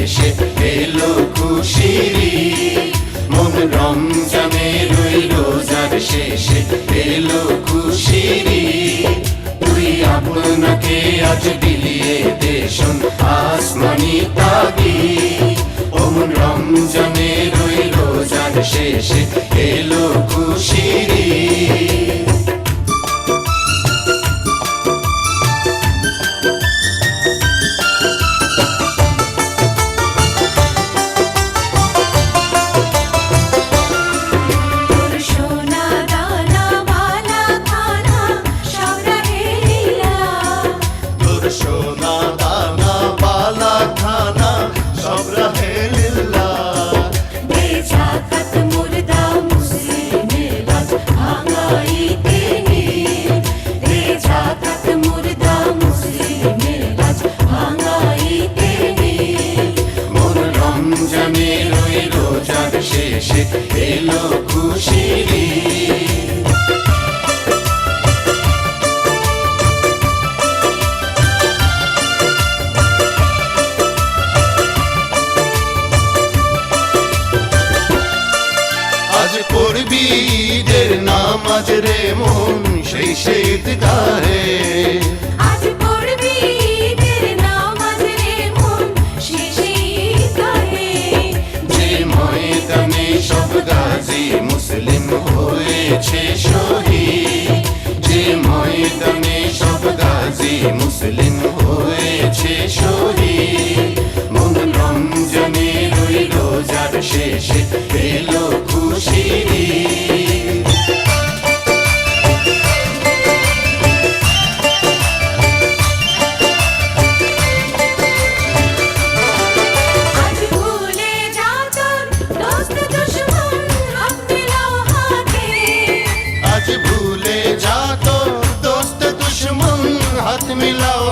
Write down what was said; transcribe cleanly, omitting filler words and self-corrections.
শেষে এলো খুশির ঈদ। মন রমজানের ওই রোজার শেষে এলো খুশির ঈদ। তুই আপনাকে আজ বিলিয়ে দে শোন আসমানি তাগিদ। ও মন রমজানের ওই রোজার শেষে এলো খুশির ঈদ। সোনা দানা বালা খানা সব রাহে লিল্লাহ। দে জাকাত মুর্দা মুসলিমের লাজ ভাঙাইতে ঈদ। দে জাকাত মুর্দা মুসলিমের লাজ ভাঙাইতে ঈদ। মোর রমজানের ওই রোজার শেষে এলো খুশির ঈদ। আজ পড়বি ঈদের নামাজ রে মন সেই শীত গাহে। আজ পড়বি ঈদের নামাজ রে মন শেষে ঈদগাহে। যে ময়দানে সব গাজী মুসলিম হয়েছে শহীদ। যে ময়দানে সব গাজী মুসলিম হয়েছে শহীদ। মন রমজানের ওই রোজার শেষে এলো খুশির ঈদ। আজ ভুলে যা তোর দোস্ত দুশমন হাত মিলাও হাতে। আজ ভুলে যা তো দোস্ত দুশ্মন হাত মিলাও